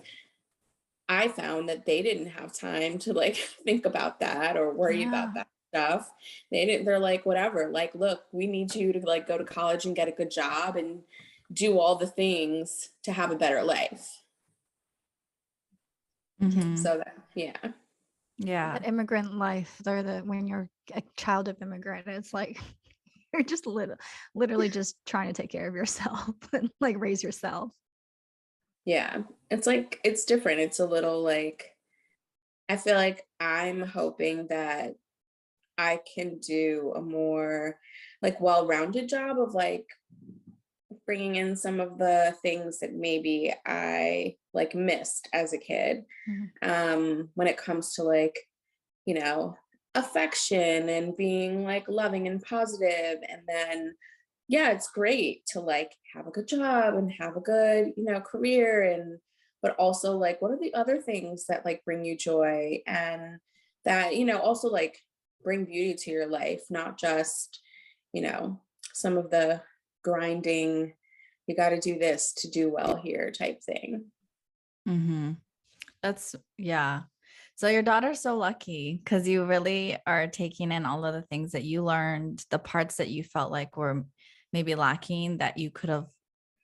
Speaker 2: I found that they didn't have time to like think about that or worry about
Speaker 3: Yeah.
Speaker 2: that stuff. They're like, whatever, like, look, we need you to like go to college and get a good job and do all the things to have a better life.
Speaker 1: Mhm.
Speaker 2: So that, yeah.
Speaker 1: Yeah.
Speaker 3: That immigrant life, when you're a child of immigrant, it's like you're just literally just trying to take care of yourself and like raise yourself.
Speaker 2: Yeah. It's like, it's different. It's a little like, I feel like I'm hoping that I can do a more like well-rounded job of like bringing in some of the things that maybe I like missed as a kid, when it comes to like, you know, affection and being like loving and positive. And then, yeah, it's great to like have a good job and have a good, career. And, but also like, what are the other things that like bring you joy and that, also like bring beauty to your life, not just, some of the grinding, you got to do this to do well here type thing.
Speaker 1: Mhm. That's yeah. So your daughter's so lucky because you really are taking in all of the things that you learned, the parts that you felt like were maybe lacking that you could have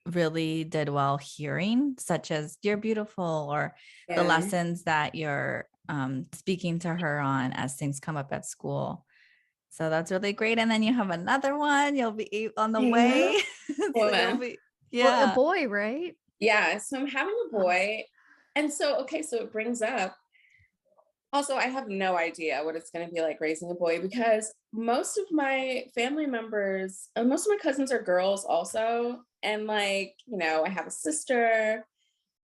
Speaker 1: really did well hearing, such as you're beautiful or the
Speaker 2: Yeah.
Speaker 1: lessons that you're speaking to her on as things come up at school. So that's really great. And then you have another one, you'll be on the way. So you'll
Speaker 2: Well,
Speaker 1: be,
Speaker 3: Well, a
Speaker 1: yeah.
Speaker 3: boy, right?
Speaker 2: yeah, so I'm having a boy. And so, okay, so it brings up also, I have no idea what it's going to be like raising a boy because most of my family members, most of my cousins are girls also. And like, I have a sister.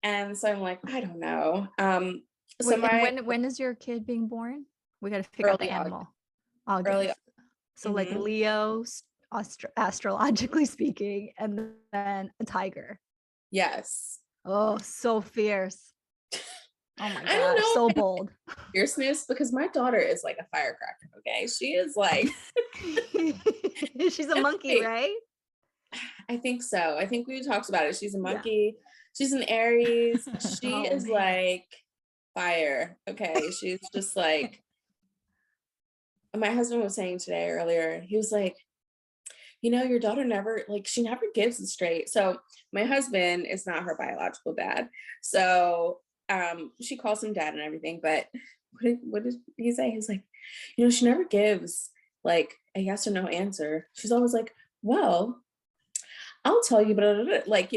Speaker 2: And so I'm like, I don't know. So
Speaker 3: Wait, and
Speaker 2: my
Speaker 3: when is your kid being born? We got to figure out the
Speaker 2: early August,
Speaker 3: animal.
Speaker 2: early,
Speaker 3: August. So like
Speaker 2: mhm,
Speaker 3: Leo, astrologically speaking, and then a tiger.
Speaker 2: yes.
Speaker 3: Oh, so fierce. Oh my
Speaker 2: I don't
Speaker 3: gosh,
Speaker 2: know
Speaker 3: so
Speaker 2: if I
Speaker 3: bold.
Speaker 2: fierceness because my daughter is like a firecracker. Okay. She is like,
Speaker 3: She's a monkey,
Speaker 2: wait,
Speaker 3: right?
Speaker 2: I think so. I think we talked about it. She's a
Speaker 3: Yeah.
Speaker 2: monkey. She's an Aries. She
Speaker 3: Oh
Speaker 2: is
Speaker 3: man.
Speaker 2: like fire. Okay. She's just like, my husband was saying today earlier, he was like, your daughter never, like, she never gives it straight. So my husband is not her biological dad. So she calls him dad and everything. But what did he say? He's like, she never gives like a yes or no answer. She's always like, well, I'll tell you, but like,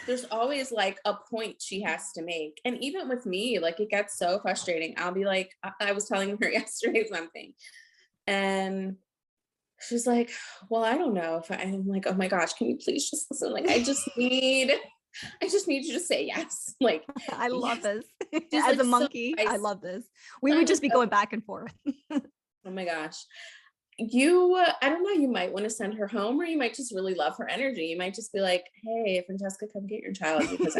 Speaker 2: there's always like a point she has to make. And even with me, like it gets so frustrating. I'll be like, I was telling her yesterday something. And she's like, well, I don't know if I'm like, oh my gosh, can you please just listen? Like, I just need you to say yes. Like,
Speaker 3: I love
Speaker 2: yes.
Speaker 3: this.
Speaker 2: She's
Speaker 3: As
Speaker 2: like
Speaker 3: a
Speaker 2: so
Speaker 3: monkey, I
Speaker 2: nice.
Speaker 3: love this. We
Speaker 2: I'm
Speaker 3: would just
Speaker 2: like,
Speaker 3: be going back and forth.
Speaker 2: oh my gosh. I don't know, you might want to send her home or you might just really love her energy. You might just be like, hey, Franchesca, come get your child because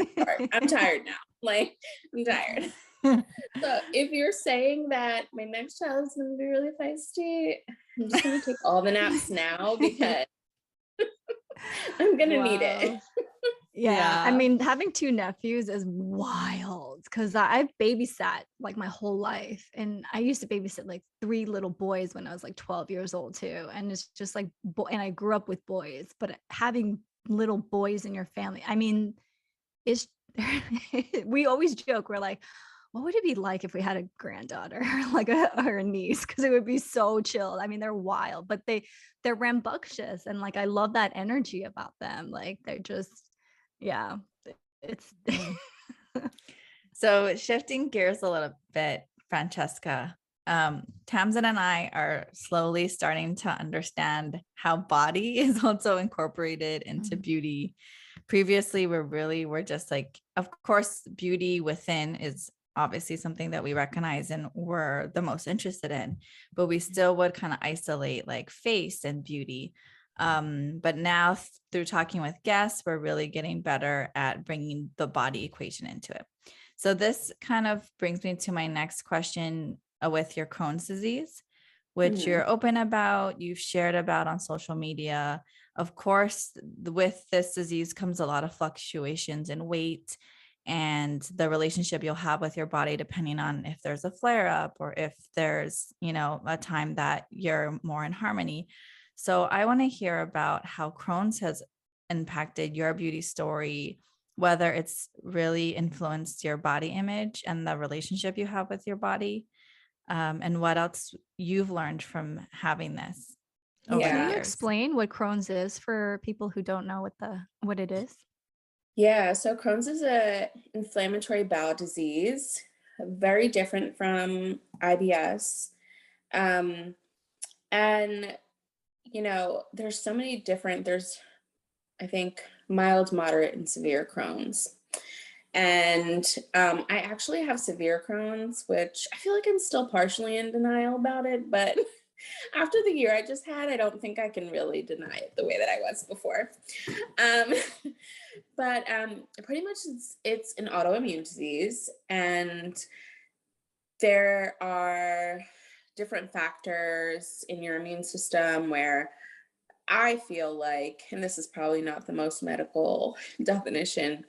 Speaker 2: I'm tired now. Like, I'm tired. So if you're saying that my next child is going to be really feisty, I'm just going to take all the naps now because I'm going to need it.
Speaker 3: Wow. Yeah. I
Speaker 1: Yeah.
Speaker 3: mean, having two nephews is wild because I've babysat like my whole life. And I used to babysit like three little boys when I was like 12 years old too. And it's just like, and I grew up with boys, but having little boys in your family, I mean, it's, we always joke, we're like, what would it be like if we had a granddaughter like or a niece? Because it would be so chill. I mean, they're wild, but they're rambunctious. And like, I love that energy about them. Like they're just, yeah, it's
Speaker 1: So shifting gears a little bit, Francesca, Tamsin and I are slowly starting to understand how body is also incorporated into beauty. Previously, we're just like, of course, beauty within is obviously something that we recognize and we're the most interested in, but we still would kind of isolate like face and beauty. But now through talking with guests, we're really getting better at bringing the body equation into it. So this kind of brings me to my next question with your Crohn's disease, which you're open about, you've shared about on social media. Of course, with this disease comes a lot of fluctuations in weight and the relationship you'll have with your body, depending on if there's a flare up or if there's, a time that you're more in harmony. So I want to hear about how Crohn's has impacted your beauty story, whether it's really influenced your body image and the relationship you have with your body, and what else you've learned from having this over the
Speaker 3: Can you
Speaker 1: years.
Speaker 3: explain what Crohn's is for people who don't know what it is?
Speaker 2: Yeah, so Crohn's is an inflammatory bowel disease, very different from IBS. And, there's so many there's, I think, mild, moderate, and severe Crohn's. And I actually have severe Crohn's, which I feel like I'm still partially in denial about it. But after the year I just had, I don't think I can really deny it the way that I was before. But pretty much it's an autoimmune disease. And there are different factors in your immune system where I feel like, and this is probably not the most medical definition,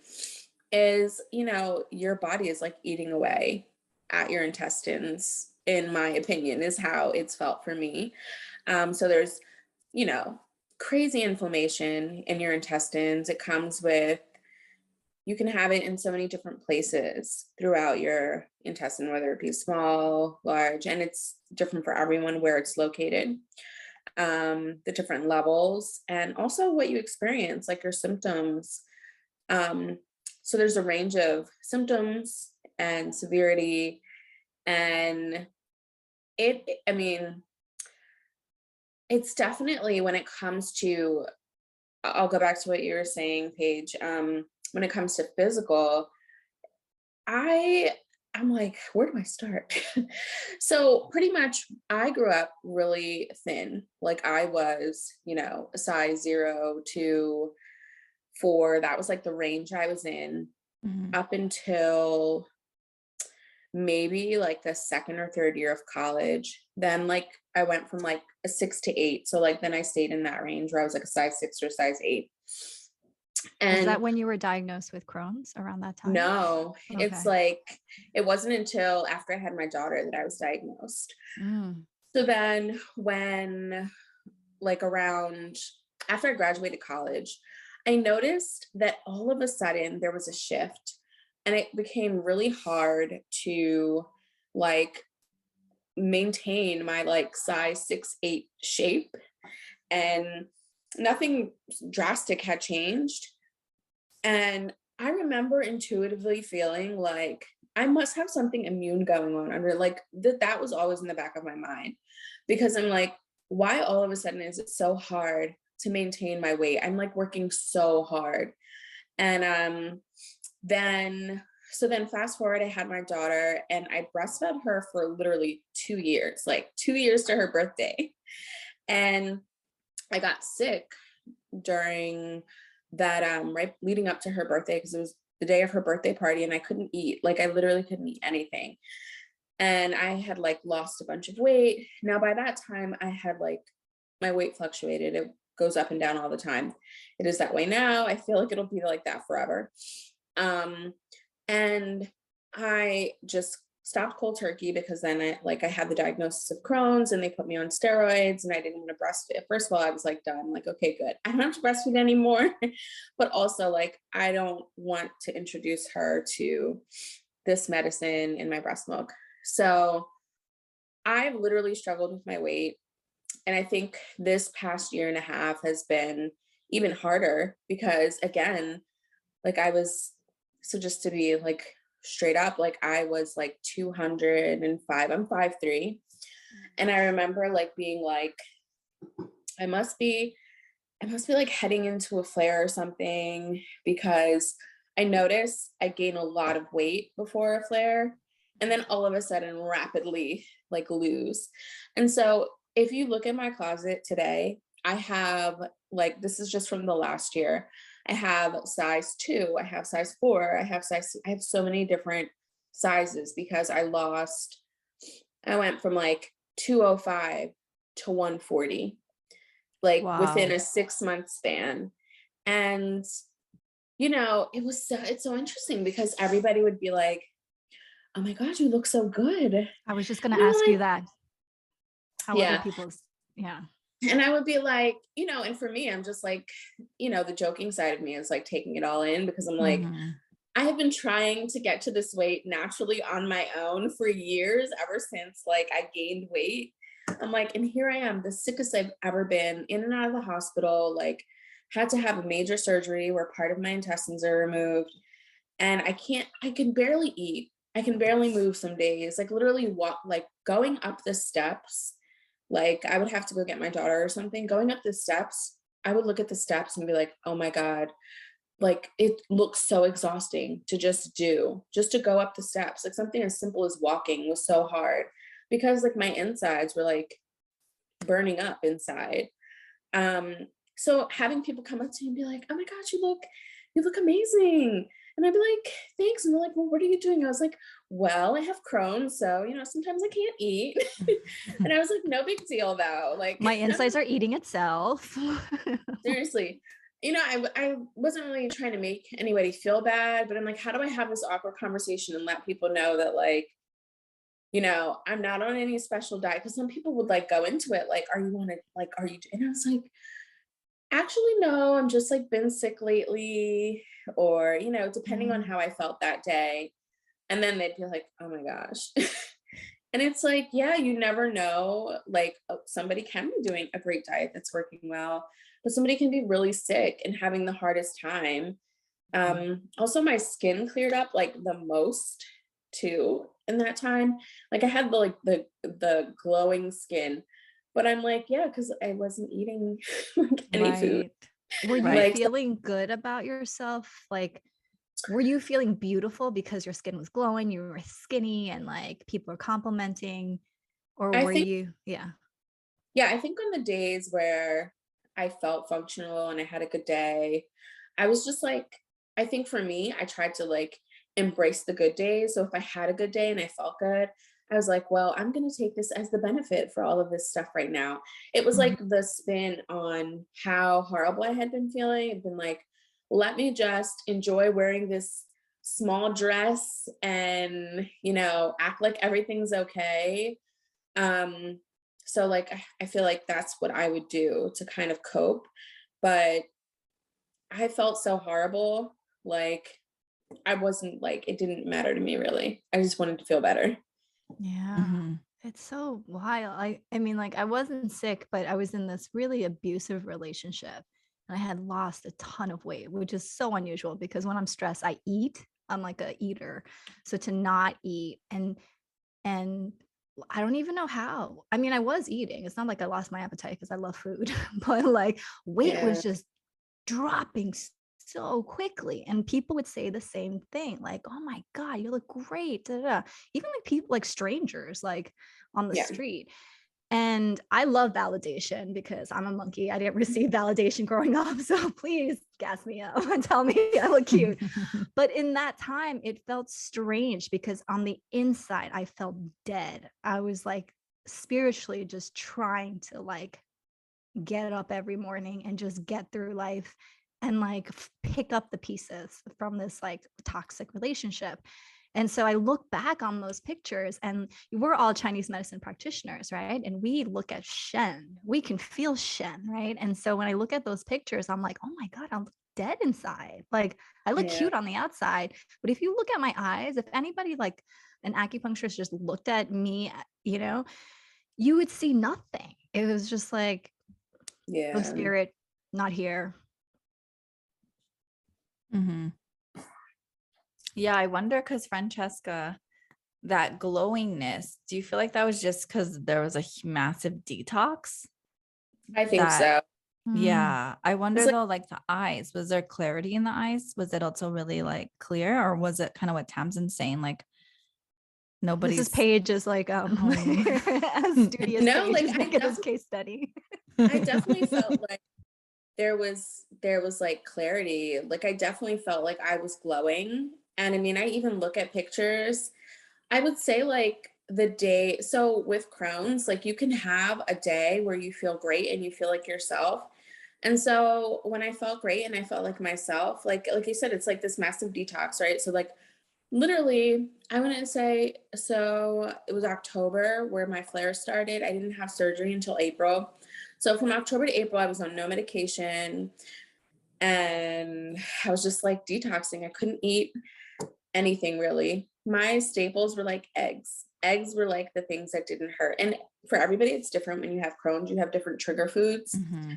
Speaker 2: is, your body is like eating away at your intestines, in my opinion, is how it's felt for me. So there's, crazy inflammation in your intestines. It comes with, you can have it in so many different places throughout your intestine, whether it be small, large, and it's different for everyone where it's located. The different levels, and also what you experience, like your symptoms. So there's a range of symptoms and severity, and it's definitely, when it comes to, I'll go back to what you were saying, Paige, when it comes to physical, I'm like, where do I start? So pretty much I grew up really thin. Like I was, a size 0 to 4. That was like the range I was in up until maybe like the second or third year of college. Then like I went from like a 6 to 8. So like then I stayed in that range where I was like a size 6 or size 8. And
Speaker 3: is that when you were diagnosed with Crohn's, around that time?
Speaker 2: No,
Speaker 3: Okay.
Speaker 2: It's like, it wasn't until after I had my daughter that I was diagnosed. So then when, like around, after I graduated college, I noticed that all of a sudden there was a shift, and it became really hard to like maintain my like size 6'8" shape, and nothing drastic had changed. And I remember intuitively feeling like I must have something immune going on under, like that was always in the back of my mind, because I'm like, why all of a sudden is it so hard to maintain my weight? I'm like working so hard. And then fast forward, I had my daughter, and I breastfed her for literally 2 years, like 2 years to her birthday. And I got sick during that, right leading up to her birthday, because it was the day of her birthday party, and I couldn't eat. Like I literally couldn't eat anything. And I had like lost a bunch of weight. Now by that time I had like, my weight fluctuated. It goes up and down all the time. It is that way now. I feel like it'll be like that forever. And I just stopped cold turkey, because then I had the diagnosis of Crohn's, and they put me on steroids, and I didn't want to breastfeed. First of all, I was like done, like, okay, good. I don't have to breastfeed anymore. But also like, I don't want to introduce her to this medicine in my breast milk. So I've literally struggled with my weight. And I think this past year and a half has been even harder, because again, like so just to be like straight up, like I was like 205. I'm 5'3". And I remember like being like, I must be like heading into a flare or something, because I notice I gain a lot of weight before a flare and then all of a sudden rapidly like lose. And so if you look at my closet today, I have like, this is just from the last year. I have size 2, I have size 4, I have so many different sizes because I went from like 205 to 140, like within
Speaker 1: Wow.
Speaker 2: a 6-month span. And, you know, it's so interesting because everybody would be like, oh my God, you look so good.
Speaker 3: I was just going
Speaker 2: And
Speaker 3: to
Speaker 2: I'm
Speaker 3: ask
Speaker 2: like,
Speaker 3: you that. How other
Speaker 2: yeah.
Speaker 3: people's, yeah.
Speaker 2: And I would be like, you know, and for me, I'm just like, you know, the joking side of me is like taking it all in, because I'm like, I have been trying to get to this weight naturally on my own for years, ever since like I gained weight. I'm like, and here I am, the sickest I've ever been, in and out of the hospital, like had to have a major surgery where part of my intestines are removed. And I can barely eat. I can barely move some days, like literally walk, like going up the steps. Like I would have to go get my daughter or something. Going up the steps, I would look at the steps and be like, oh my God, like it looks so exhausting to just to go up the steps. Like something as simple as walking was so hard because like my insides were like burning up inside. So having people come up to me and be like, oh my God, you look amazing. And I'd be like, thanks. And they're like, well, what are you doing? I was like, well, I have Crohn, so, you know, sometimes I can't eat. And I was like, no big deal though. Like
Speaker 3: My insides are eating itself.
Speaker 2: seriously, you know, I wasn't really trying to make anybody feel bad, but I'm like, how do I have this awkward conversation and let people know that like, you know, I'm not on any special diet? Because some people would like go into it like, are you on it? Like, are you? And I was like, actually, no, I'm just like been sick lately, or, you know, depending on how I felt that day. And then they'd be like, oh my gosh. And it's like, yeah, you never know. Like somebody can be doing a great diet that's working well, but somebody can be really sick and having the hardest time. Also my skin cleared up like the most too in that time. Like I had the glowing skin, but I'm like, yeah, because I wasn't eating like any food.
Speaker 3: Were you
Speaker 1: Right.
Speaker 3: feeling good about yourself? Like, were you feeling beautiful because your skin was glowing, you were skinny and like people are complimenting? Or
Speaker 2: I
Speaker 3: were
Speaker 2: think,
Speaker 3: you, yeah.
Speaker 2: yeah, I think on the days where I felt functional and I had a good day, I was just like, I think for me, I tried to like embrace the good days. So if I had a good day and I felt good, I was like, well, I'm going to take this as the benefit for all of this stuff right now. It was like the spin on how horrible I had been feeling. I'd been like, let me just enjoy wearing this small dress and, you know, act like everything's okay. So like, I feel like that's what I would do to kind of cope. But I felt so horrible. Like I wasn't like, it didn't matter to me really. I just wanted to feel better.
Speaker 3: Yeah. It's so wild. I mean, like I wasn't sick, but I was in this really abusive relationship and I had lost a ton of weight, which is so unusual because when I'm stressed, I eat. I'm like a eater. So to not eat and I don't even know how. I mean, I was eating. It's not like I lost my appetite because I love food, but like weight
Speaker 2: Yeah.
Speaker 3: was just dropping so quickly. And people would say the same thing, like, oh my God, you look great. Da, da, da. Even like people, like strangers, like on the
Speaker 2: Yeah.
Speaker 3: street. And I love validation because I'm a monkey. I didn't receive validation growing up. So please gas me up and tell me I look cute. But in that time, it felt strange because on the inside, I felt dead. I was like spiritually just trying to like get up every morning and just get through life and like pick up the pieces from this like toxic relationship. And so I look back on those pictures and we're all Chinese medicine practitioners, right? And we look at Shen, we can feel Shen, right? And so when I look at those pictures, I'm like, oh my God, I'm dead inside. Like I look cute on the outside, but if you look at my eyes, if anybody like an acupuncturist just looked at me, you know, you would see nothing. It was just like,
Speaker 2: Yeah.
Speaker 3: spirit, not here.
Speaker 1: Yeah, I wonder because Francesca, that glowingness, do you feel like that was just because there was a massive detox
Speaker 2: I think
Speaker 1: that,
Speaker 2: so.
Speaker 3: Mm.
Speaker 1: yeah. I
Speaker 2: It's
Speaker 1: wonder
Speaker 2: like
Speaker 1: though, like the eyes, was there clarity in the eyes? Was it also really like clear, or was it kind of what Tamsin's saying? Like
Speaker 3: This is
Speaker 1: nobody's
Speaker 3: Paige is like
Speaker 1: home.
Speaker 3: as studious
Speaker 2: no,
Speaker 3: Paige
Speaker 2: like
Speaker 3: is making this case study.
Speaker 2: I definitely felt like there was like clarity. Like I definitely felt like I was glowing. And I mean, I even look at pictures. I would say like the day, so with Crohn's, like you can have a day where you feel great and you feel like yourself. And so when I felt great and I felt like myself, like you said, it's like this massive detox, right? So like literally, I wouldn't say, so it was October where my flare started. I didn't have surgery until April. So from October to April, I was on no medication and I was just like detoxing. I couldn't eat anything really. My staples were like eggs. Eggs were like the things that didn't hurt. And for everybody, it's different. When you have Crohn's, you have different trigger foods.
Speaker 1: Hmm.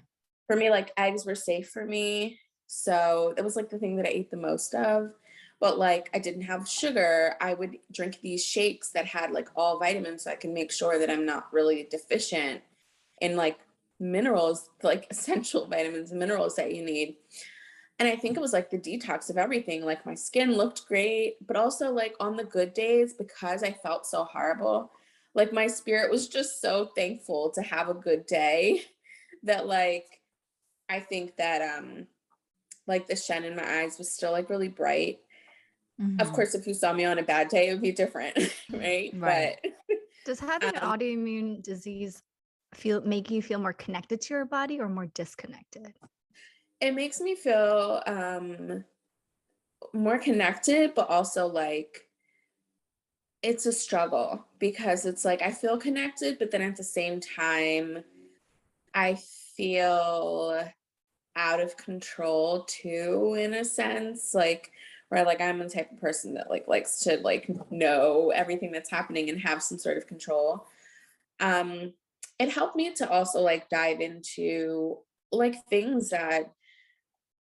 Speaker 2: For me, like eggs were safe for me. So it was like the thing that I ate the most of. But like I didn't have sugar. I would drink these shakes that had like all vitamins so I can make sure that I'm not really deficient in like minerals, like essential vitamins and minerals that you need. And I think it was like the detox of everything. Like my skin looked great, but also like on the good days, because I felt so horrible, like my spirit was just so thankful to have a good day that like I think that like the shen in my eyes was still like really bright. Of
Speaker 1: Hmm.
Speaker 2: course, if you saw me on a bad day, it would be different, right?
Speaker 1: Right.
Speaker 2: But
Speaker 3: Does having an autoimmune disease make you feel more connected to your body or more disconnected?
Speaker 2: it makes me feel more connected, but also like it's a struggle because it's like I feel connected, but then at the same time, I feel out of control too, in a sense. Like where like I'm the type of person that like likes to like know everything that's happening and have some sort of control. Um, it helped me to also like dive into like things that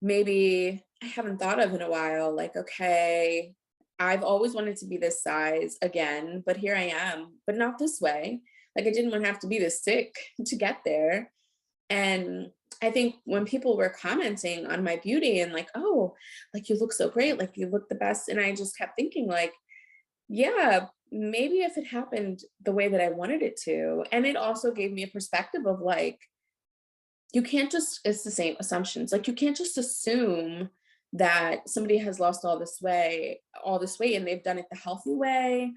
Speaker 2: maybe I haven't thought of in a while. Like, okay, I've always wanted to be this size again, but here I am, but not this way. Like, I didn't want to have to be this sick to get there. And I think when people were commenting on my beauty and like, oh, like you look so great, like you look the best. And I just kept thinking, like, yeah, maybe if it happened the way that I wanted it to. And it also gave me a perspective of like, you can't just, it's the same assumptions, like you can't just assume that somebody has lost all this weight and they've done it the healthy way,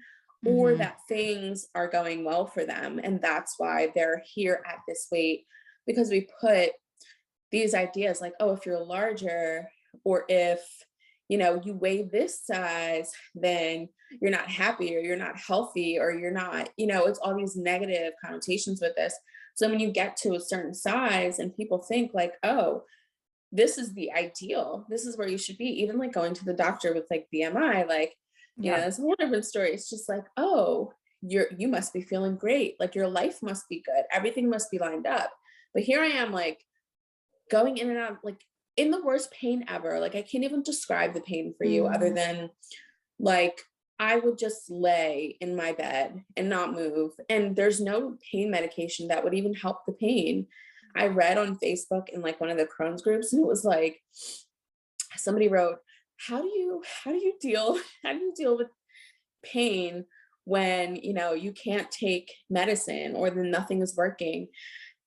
Speaker 2: or
Speaker 1: Hmm.
Speaker 2: that things are going well for them and that's why they're here at this weight. Because we put these ideas like, oh, if you're larger, or if you weigh this size, then you're not happy or you're not healthy or you're not, it's all these negative connotations with this. So when you get to a certain size and people think like, oh, this is the ideal, this is where you should be, even like going to the doctor with like BMI, like,
Speaker 1: Yeah.
Speaker 2: it's a whole different story. It's just like, oh, you must be feeling great, like your life must be good, everything must be lined up. But here I am, like going in and out, like in the worst pain ever. Like I can't even describe the pain for you other
Speaker 3: Mm.
Speaker 2: than like I would just lay in my bed and not move. And there's no pain medication that would even help the pain. I read on Facebook in like one of the Crohn's groups, and it was like somebody wrote, how do you deal with pain when you can't take medicine or then nothing is working?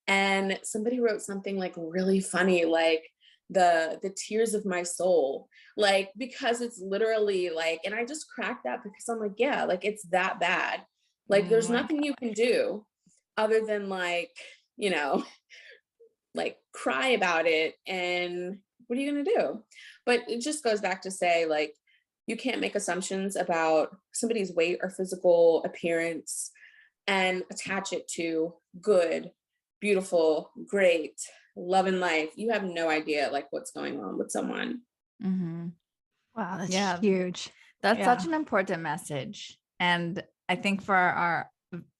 Speaker 2: And somebody wrote something like really funny, like the tears of my soul, like because it's literally like, and I just cracked up because I'm like, yeah, like it's that bad. Like
Speaker 1: Oh
Speaker 2: there's
Speaker 1: my
Speaker 2: nothing you can do other than like, you know, like cry about it. And what are you going to do? But it just goes back to say, like, you can't make assumptions about somebody's weight or physical appearance and attach it to good, beautiful, great, love and life. You have no idea like what's going on with someone.
Speaker 1: God. Hmm.
Speaker 3: Wow, that's
Speaker 1: Yeah.
Speaker 3: huge.
Speaker 1: That's
Speaker 3: Yeah.
Speaker 1: such an important message. And I think for our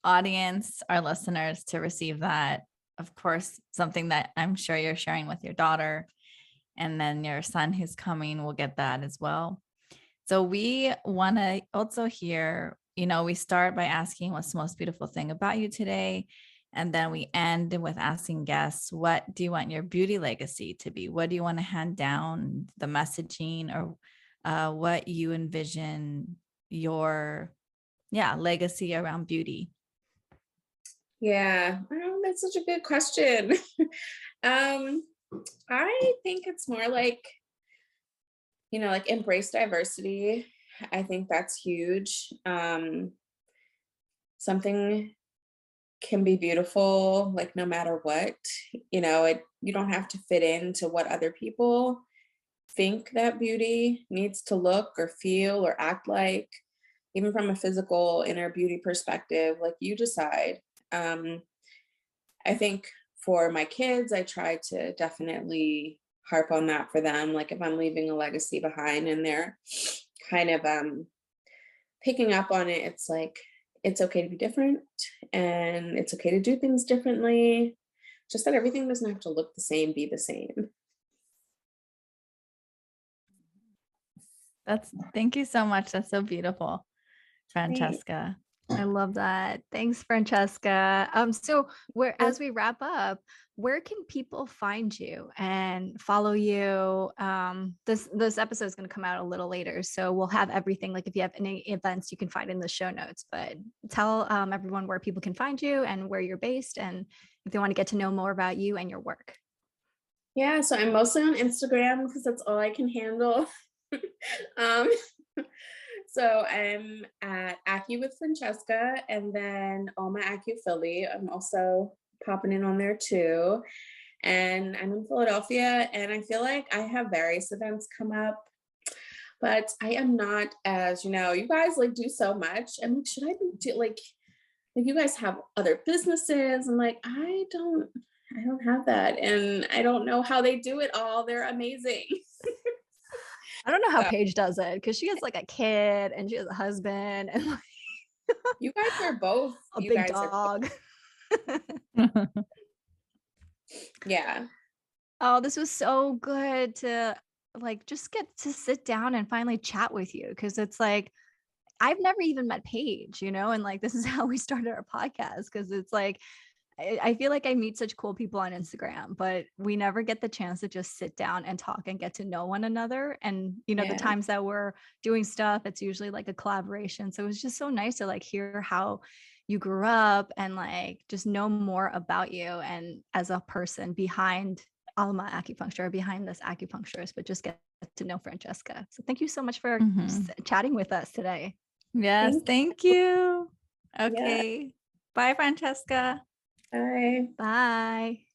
Speaker 1: audience, our listeners to receive that, of course, something that I'm sure you're sharing with your daughter, and then your son who's coming will get that as well. So we want to also hear, we start by asking what's the most beautiful thing about you today. And then we end with asking guests, what do you want your beauty legacy to be? What do you want to hand down, the messaging, or what you envision your legacy around beauty?
Speaker 2: Yeah, that's such a good question. I think it's more like, like embrace diversity. I think that's huge. Something can be beautiful, like no matter what, you don't have to fit into what other people think that beauty needs to look or feel or act like, even from a physical inner beauty perspective, like you decide. I think for my kids, I try to definitely harp on that for them. Like if I'm leaving a legacy behind and they're kind of picking up on it, it's like, it's okay to be different and it's okay to do things differently. Just that everything doesn't have to look the same, be the same.
Speaker 1: Thank you so much. That's so beautiful, Franchesca.
Speaker 3: I love that. Thanks, Franchesca. So as we wrap up, where can people find you and follow you? This episode is going to come out a little later, so we'll have everything. Like if you have any events, you can find in the show notes. But tell everyone where people can find you and where you're based, and if they want to get to know more about you and your work.
Speaker 2: Yeah, so I'm mostly on Instagram because that's all I can handle. So I'm at Acu with Franchesca, and then Alma Acu Philly. I'm also popping in on there too. And I'm in Philadelphia, and I feel like I have various events come up, but I am not as, you guys like do so much. I'm like, should I be like you guys have other businesses? I'm like, I don't have that. And I don't know how they do it all. They're amazing.
Speaker 3: I don't know how Paige does it because she has like a kid and she has a husband and like
Speaker 2: you guys are both
Speaker 3: a big dog.
Speaker 2: Yeah.
Speaker 3: Oh, this was so good to like just get to sit down and finally chat with you, because it's like I've never even met Paige, and like this is how we started our podcast, because it's like I feel like I meet such cool people on Instagram, but we never get the chance to just sit down and talk and get to know one another. And, the times that we're doing stuff, it's usually like a collaboration. So it was just so nice to like hear how you grew up and like just know more about you and as a person behind Alma Acupuncture, behind this acupuncturist, but just get to know Franchesca. So thank you so much for chatting with us today.
Speaker 1: Yes, thank you. Okay. Yeah. Bye, Franchesca.
Speaker 2: Bye.
Speaker 3: Bye.